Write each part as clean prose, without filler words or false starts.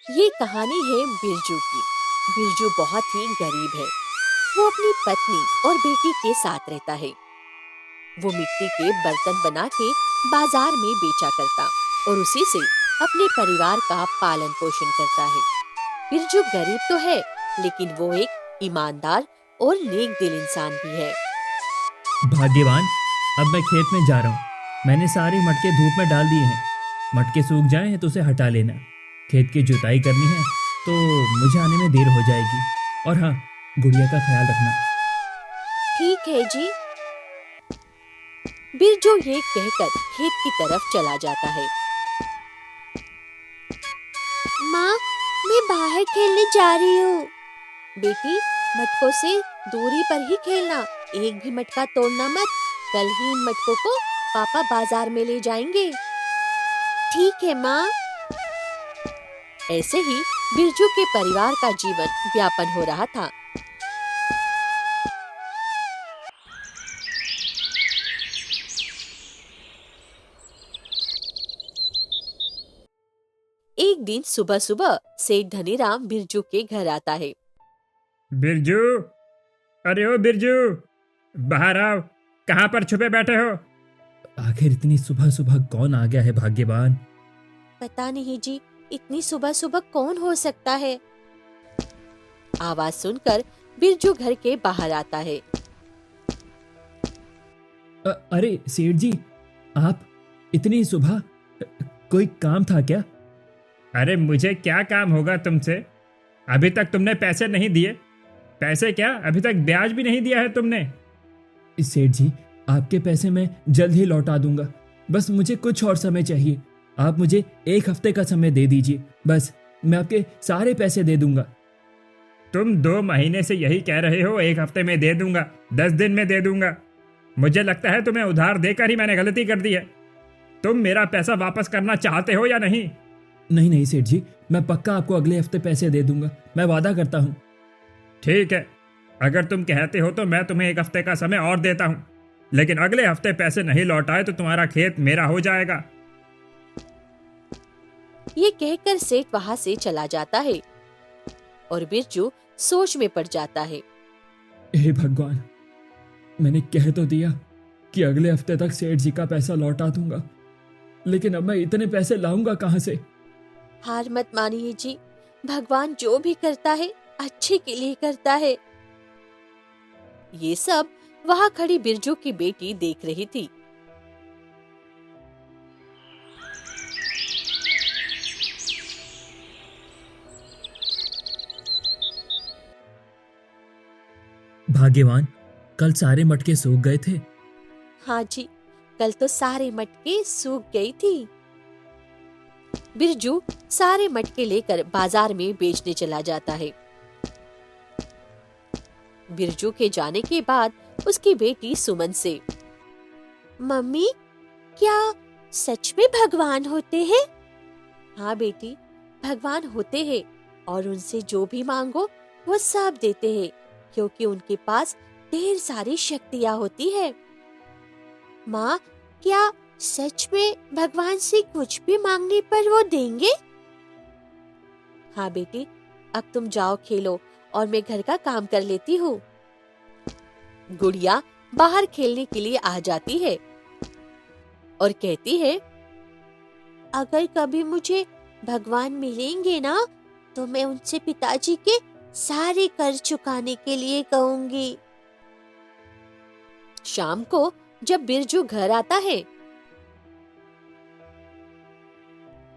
ये कहानी है बिरजू की। बिरजू बहुत ही गरीब है। वो अपनी पत्नी और बेटी के साथ रहता है। वो मिट्टी के बर्तन बना के बाजार में बेचा करता और उसी से अपने परिवार का पालन पोषण करता है। बिरजू गरीब तो है, लेकिन वो एक ईमानदार और नेक दिल इंसान भी है। भाग्यवान। अब मैं खेत में जा रहा हूँ। मैंने सारे मटके धूप में डाल दिए हैं। मटके सूख जाएं तो उसे हटा लेना। खेत की जुताई करनी है तो मुझे आने में देर हो जाएगी। और हाँ, गुड़िया का ख्याल रखना। ठीक है जी। बिरजू ये कहकर खेत की तरफ चला जाता है। माँ, मैं बाहर खेलने जा रही हूँ। बेटी, मटकों से दूरी पर ही खेलना, एक भी मटका तोड़ना मत। कल ही इन मटकों को पापा बाजार में ले जाएंगे। ठीक है माँ। ऐसे ही बिरजू के परिवार का जीवन व्यापन हो रहा था। एक दिन सुबह सुबह सेठ धनीराम बिरजू के घर आता है। बिरजू, अरे ओ बिरजू, बाहर आओ। कहाँ पर छुपे बैठे हो? आखिर इतनी सुबह सुबह कौन आ गया है भाग्यवान? पता नहीं जी, इतनी सुबह सुबह कौन हो सकता है। आवाज सुनकर बिरजू घर के बाहर आता है। अरे सेठ जी, आप इतनी सुबह, कोई काम था क्या? अरे मुझे क्या काम होगा तुमसे? अभी तक तुमने पैसे नहीं दिए। पैसे क्या, अभी तक ब्याज भी नहीं दिया है तुमने। सेठ जी, आपके पैसे मैं जल्द ही लौटा दूंगा। बस मुझे कुछ और समय चाहिए। आप मुझे 1 हफ्ते का समय दे दीजिए, बस मैं आपके सारे पैसे दे दूंगा। तुम 2 महीने से यही कह रहे हो 1 हफ्ते में दे दूंगा, 10 दिन में दे दूंगा। मुझे लगता है तुम्हें उधार देकर ही मैंने गलती कर दी है। तुम मेरा पैसा वापस करना चाहते हो या नहीं? नहीं नहीं सेठ जी, मैं पक्का आपको अगले हफ्ते पैसे दे दूंगा, मैं वादा करता हूँ। ठीक है, अगर तुम कहते हो तो मैं तुम्हें 1 हफ्ते का समय और देता हूँ, लेकिन अगले हफ्ते पैसे नहीं लौटाए तो तुम्हारा खेत मेरा हो जाएगा। ये कहकर सेठ वहाँ से चला जाता है और बिरजू सोच में पड़ जाता है। हे भगवान, मैंने कह तो दिया कि अगले हफ्ते तक सेठ जी का पैसा लौटा दूंगा, लेकिन अब मैं इतने पैसे लाऊंगा कहाँ से? हार मत मानिए जी, भगवान जो भी करता है अच्छे के लिए करता है। ये सब वहाँ खड़ी बिरजू की बेटी देख रही थी। भाग्यवान, कल सारे मटके सूख गए थे। हाँ जी, कल तो सारे मटके सूख गई थी। बिरजू सारे मटके लेकर बाजार में बेचने चला जाता है। बिरजू के जाने के बाद उसकी बेटी सुमन से, मम्मी, क्या सच में भगवान होते हैं? हाँ बेटी, भगवान होते हैं और उनसे जो भी मांगो वो सब देते हैं, क्योंकि उनके पास ढेर सारी शक्तियाँ होती है। माँ, क्या सच में भगवान से कुछ भी मांगने पर वो देंगे? हाँ बेटी, अब तुम जाओ खेलो और मैं घर का काम कर लेती हूँ। गुड़िया बाहर खेलने के लिए आ जाती है और कहती है, अगर कभी मुझे भगवान मिलेंगे ना, तो मैं उनसे पिताजी के सारे कर्ज चुकाने के लिए कहूंगी। शाम को जब बिरजू घर आता है,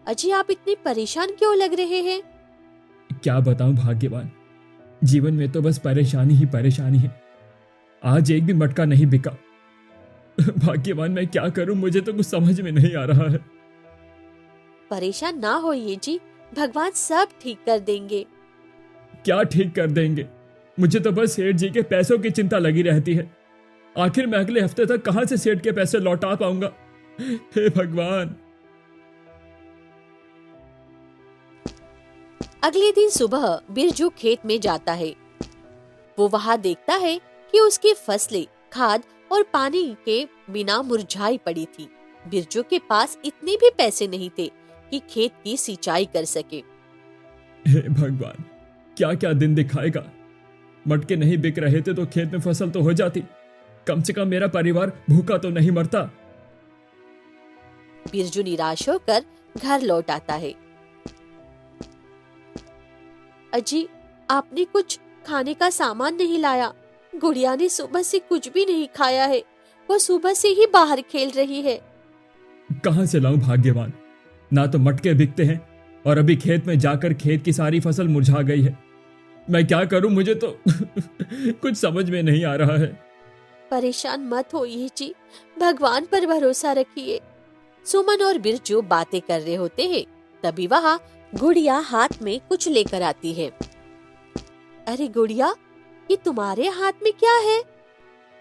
अजी आप इतने परेशान क्यों लग रहे हैं? क्या बताऊं भाग्यवान, जीवन में तो बस परेशानी ही परेशानी है। आज एक भी मटका नहीं बिका। भाग्यवान, मैं क्या करूं, मुझे तो कुछ समझ में नहीं आ रहा है। परेशान ना होइए जी, भगवान सब ठीक कर देंगे। क्या ठीक कर देंगे? मुझे तो बस सेठ जी के पैसों की चिंता लगी रहती है। आखिर मैं अगले हफ्ते तक कहां से सेठ के पैसे लौटा पाऊंगा? हे भगवान। अगले दिन सुबह बिरजू खेत में जाता है। वो वहां देखता है कि उसकी फसलें खाद और पानी के बिना मुरझाई पड़ी थी। बिरजू के पास इतने भी पैसे नहीं थे कि खेत की सिंचाई कर सके। हे भगवान, क्या क्या दिन दिखाएगा। मटके नहीं बिक रहे थे तो खेत में फसल तो हो जाती, कम से कम मेरा परिवार भूखा तो नहीं मरता। बिरजू निराश होकर घर लौट आता है। अजी, आपने कुछ खाने का सामान नहीं लाया। गुड़िया ने सुबह से कुछ भी नहीं खाया है, वो सुबह से ही बाहर खेल रही है। कहां से लाऊं भाग्यवान, ना तो मटके बिकते हैं और अभी खेत में जाकर खेत की सारी फसल मुरझा गई है। मैं क्या करूं, मुझे तो कुछ समझ में नहीं आ रहा है। परेशान मत होइए जी, भगवान पर भरोसा रखिए। सुमन और बिरजू बातें कर रहे होते हैं, तभी वहाँ गुड़िया हाथ में कुछ लेकर आती है। अरे गुड़िया, ये तुम्हारे हाथ में क्या है?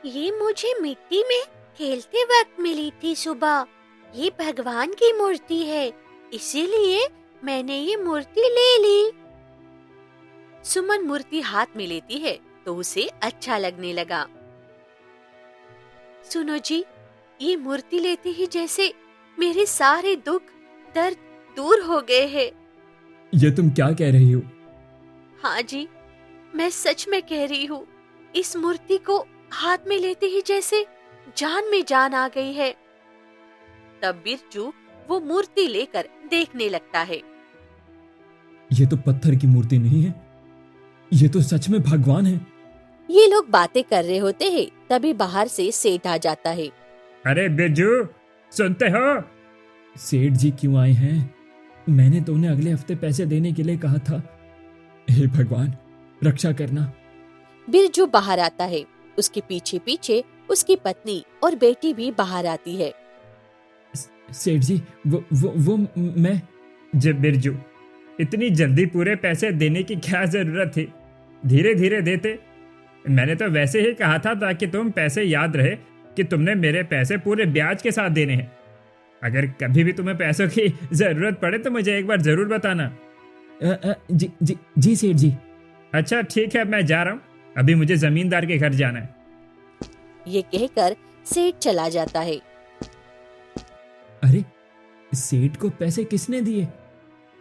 ये मुझे मिट्टी में खेलते वक्त मिली थी सुबह। ये भगवान की मूर्ति है, इसीलिए मैंने ये मूर्ति ले ली। सुमन मूर्ति हाथ में लेती है तो उसे अच्छा लगने लगा। सुनो जी, ये मूर्ति लेते ही जैसे मेरे सारे दुख दर्द दूर हो गए हैं। ये तुम क्या कह रही हो? हाँ जी, मैं सच में कह रही हूँ। इस मूर्ति को हाथ में लेते ही जैसे जान में जान आ गई है। तब बिरजू वो मूर्ति लेकर देखने लगता है। ये तो पत्थर की मूर्ति नहीं है, ये तो सच में भगवान है। ये लोग बातें कर रहे होते हैं, तभी बाहर से सेठ आ जाता है। अरे बिरजू, सुनते हो? सेठ जी क्यों आए हैं? मैंने तो उन्हें अगले हफ्ते पैसे देने के लिए कहा था। हे भगवान, रक्षा करना। बिरजू बाहर आता है, उसके पीछे पीछे उसकी पत्नी और बेटी भी बाहर आती है। सेठ जी, वो मैं। जब बिरजू, इतनी जल्दी पूरे पैसे देने की क्या जरूरत थी? धीरे धीरे देते। मैंने तो वैसे ही कहा था ताकि तुम पैसे याद रहे कि तुमने मेरे पैसे पूरे ब्याज के साथ देने हैं। अगर कभी भी तुम्हें पैसों की जरूरत पड़े तो मुझे एक बार जरूर बताना। जी सेठ जी। अच्छा ठीक है, मैं जा रहा हूँ, अभी मुझे जमींदार के घर जाना है। ये कहकर सेठ चला जाता है। अरे, सेठ को पैसे किसने दिए?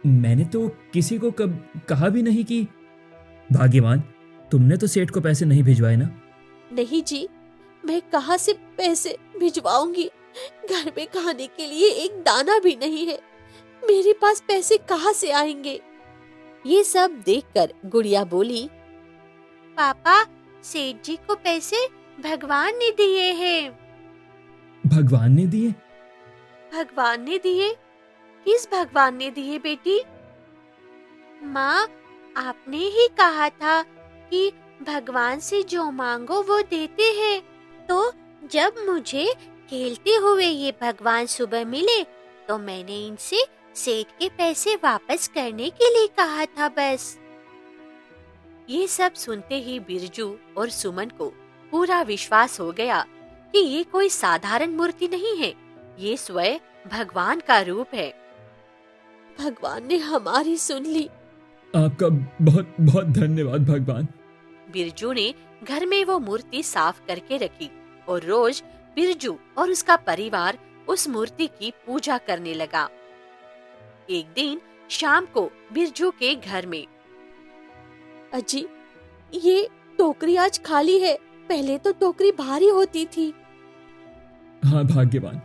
मैंने तो किसी को कब कहा भी नहीं कि। भाग्यवान, तुमने तो सेठ को पैसे नहीं भिजवाए ना? नहीं जी, मैं कहाँ से पैसे भिजवाऊंगी? घर में खाने के लिए एक दाना भी नहीं है, मेरे पास पैसे कहाँ से आएंगे? ये सब देखकर गुड़िया बोली, पापा, सेठ जी को पैसे भगवान ने दिए हैं। भगवान ने दिए? भगवान ने दिए? किस भगवान ने दिए बेटी? माँ, आपने ही कहा था कि भगवान से जो मांगो वो देते हैं। तो जब मुझे खेलते हुए ये भगवान सुबह मिले तो मैंने इनसे सेठ के पैसे वापस करने के लिए कहा था बस। ये सब सुनते ही बिरजू और सुमन को पूरा विश्वास हो गया कि ये कोई साधारण मूर्ति नहीं है, ये स्वयं भगवान का रूप है। भगवान ने हमारी सुन ली। आपका बहुत बहुत धन्यवाद भगवान। बिरजू ने घर में वो मूर्ति साफ करके रखी और रोज बिरजू और उसका परिवार उस मूर्ति की पूजा करने लगा। एक दिन शाम को बिरजू के घर में, अजी, ये टोकरी आज खाली है, पहले तो टोकरी भारी होती थी। हाँ भाग्यवान,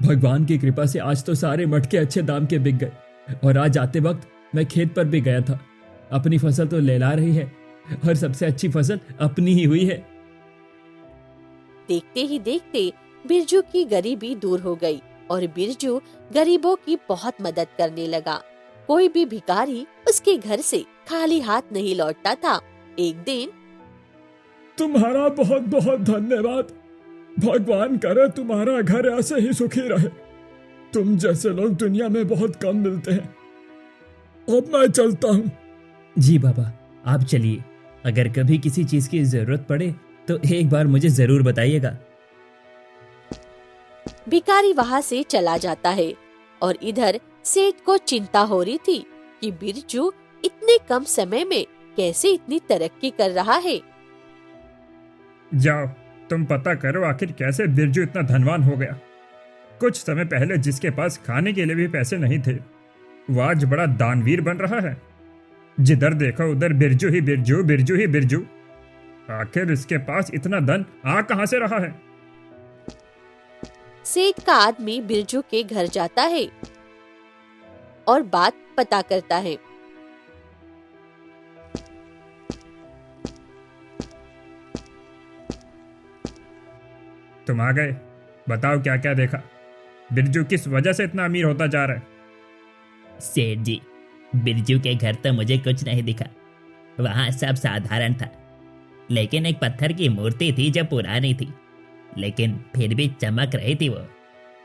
भगवान की कृपा से आज तो सारे मटके अच्छे दाम के बिक गए। और आज आते वक्त मैं खेत पर भी गया था। अपनी फसल तो लहला रही है और सबसे अच्छी फसल अपनी ही हुई है। देखते ही देखते बिरजू की गरीबी दूर हो गई और बिरजू गरीबों की बहुत मदद करने लगा। कोई भी भिखारी उसके घर से खाली हाथ नहीं लौटता था। एक दिन, तुम्हारा बहुत बहुत धन्यवाद। भगवान करे तुम्हारा घर ऐसे ही सुखी रहे। तुम जैसे लोग दुनिया में बहुत कम मिलते हैं। अब मैं चलता हूँ। जी बाबा, आप चलिए। अगर कभी किसी चीज की जरूरत पड़े तो एक बार मुझे जरूर बताइएगा। भिखारी वहाँ से चला जाता है और इधर सेठ को चिंता हो रही थी कि बिरजू इतने कम समय में कैसे इतनी तरक्की कर रहा है। जाओ, तुम पता करो आखिर कैसे बिरजू इतना धनवान हो गया। कुछ समय पहले जिसके पास खाने के लिए भी पैसे नहीं थे, वो आज बड़ा दानवीर बन रहा है। जिधर देखो उधर बिरजू ही बिरजू, बिरजू ही बिरजू। आखिर इसके पास इतना धन आ कहां से रहा है? सेठ का आदमी बिरजू के घर जाता है और बात पता करता है। तुम आ गए, बताओ क्या क्या देखा? बिरजू किस वजह से इतना अमीर होता जा रहा है? सेठ जी, बिरजू के घर तो मुझे कुछ नहीं दिखा। वहां सब साधारण था, लेकिन एक पत्थर की मूर्ति थी जो पुरानी थी, लेकिन फिर भी चमक रही थी वो,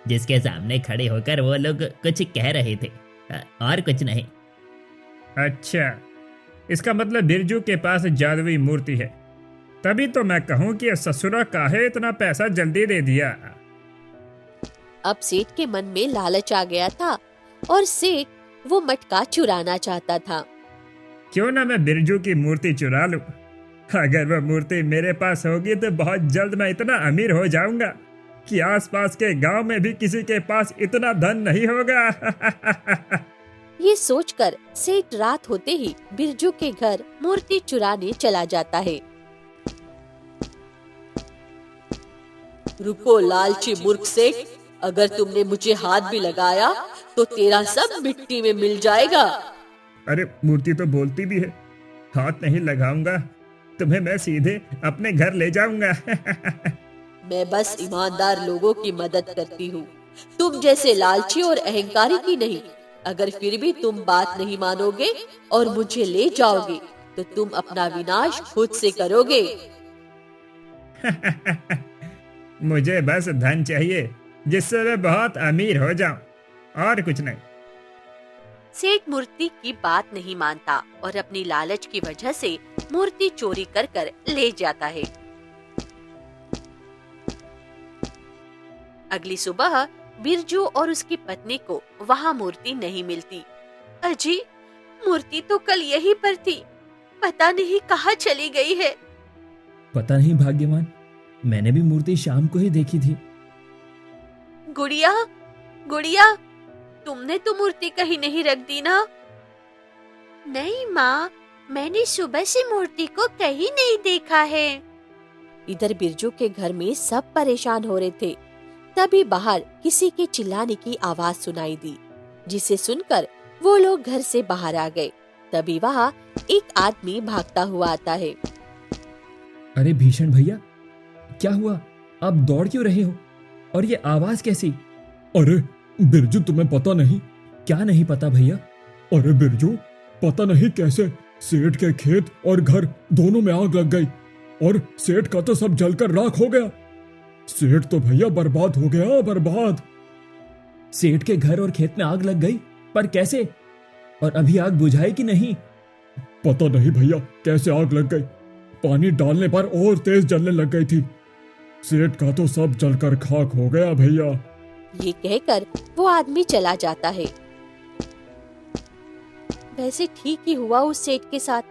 जिसके सामने खड़े होकर वो लोग कुछ कह रहे थे, और कुछ नहीं। अच्छा, इसका मतलब बिरजू के पास जादुई मूर्ति है। तभी तो मैं कहूं कि ससुरा काहे इतना पैसा जल्दी दे दिया। अब सेठ के मन में लालच आ गया था और सेठ वो मटका चुराना चाहता था। क्यों ना मैं बिरजू की मूर्ति चुरा लूं? अगर वह मूर्ति मेरे पास होगी तो बहुत जल्द मैं इतना अमीर हो जाऊंगा कि आसपास के गांव में भी किसी के पास इतना धन नहीं होगा। ये सोचकर सेठ रात होते ही बिरजू के घर मूर्ति चुराने चला जाता है। रुको लालची मूर्ख सेठ, अगर तुमने मुझे हाथ भी लगाया तो तेरा सब मिट्टी में मिल जाएगा। अरे मूर्ति तो बोलती भी है, हाथ नहीं लगाऊंगा, तुम्हें मैं सीधे अपने घर ले जाऊंगा। मैं बस ईमानदार लोगों की मदद करती हूँ, तुम जैसे लालची और अहंकारी की नहीं। अगर फिर भी तुम बात नहीं मानोगे और मुझे ले जाओगे तो तुम अपना विनाश खुद से करोगे। मुझे बस धन चाहिए जिससे मैं बहुत अमीर हो जाऊं, और कुछ नहीं। सेठ मूर्ति की बात नहीं मानता और अपनी लालच की वजह से मूर्ति चोरी कर कर ले जाता है। अगली सुबह बिरजू और उसकी पत्नी को वहाँ मूर्ति नहीं मिलती। अजी, मूर्ति तो कल यहीं पर थी, पता नहीं कहाँ चली गई है। पता नहीं भाग्यवान, मैंने भी मूर्ति शाम को ही देखी थी। गुड़िया, गुड़िया, तुमने तो मूर्ति कहीं नहीं रख दी ना? नहीं माँ, मैंने सुबह से मूर्ति को कहीं नहीं देखा है। इधर बिरजू के घर में सब परेशान हो रहे थे। तभी बाहर किसी के चिल्लाने की आवाज सुनाई दी, जिसे सुनकर वो लोग घर से बाहर आ गए। तभी वहाँ एक आदमी भागता हुआ आता है। अरे भीषण भैया, क्या हुआ? आप दौड़ क्यों रहे हो? और ये आवाज कैसी? अरे बिरजू, तुम्हें पता नहीं? क्या नहीं पता भैया? अरे बिरजू, पता नहीं कैसे सेठ के खेत और घर दोनों में आग लग गई और सेठ का तो सब जलकर राख हो गया। सेठ तो भैया बर्बाद हो गया, बर्बाद। सेठ के घर और खेत में आग लग गई? पर कैसे? और अभी आग बुझाई कि नहीं? पता नहीं भैया कैसे आग लग गई, पानी डालने पर और तेज जलने लग गई थी। सेठ का तो सब जलकर खाक हो गया भैया। ये कहकर वो आदमी चला जाता है। वैसे ठीक ही हुआ उस सेठ के साथ,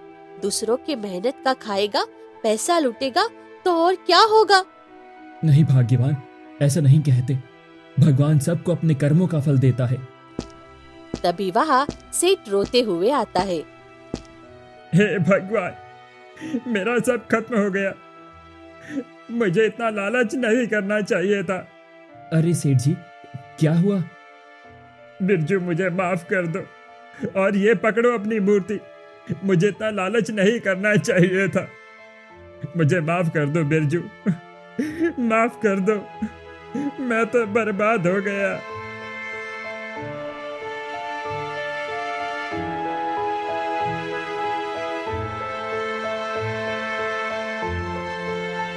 दूसरों की मेहनत का खाएगा, पैसा लूटेगा तो और क्या होगा। नहीं भाग्यवान, ऐसा नहीं कहते। भगवान सबको अपने कर्मों का फल देता है। तभी वहाँ सेठ रोते हुए आता है। हे भगवान, मेरा सब खत्म हो गया, मुझे इतना लालच नहीं करना चाहिए था। अरे सेठ जी, क्या हुआ? बिरजू, मुझे माफ कर दो और ये पकड़ो अपनी मूर्ति। मुझे इतना लालच नहीं करना चाहिए था। मुझे माफ कर दो बिरजू, माफ कर दो, मैं तो बर्बाद हो गया।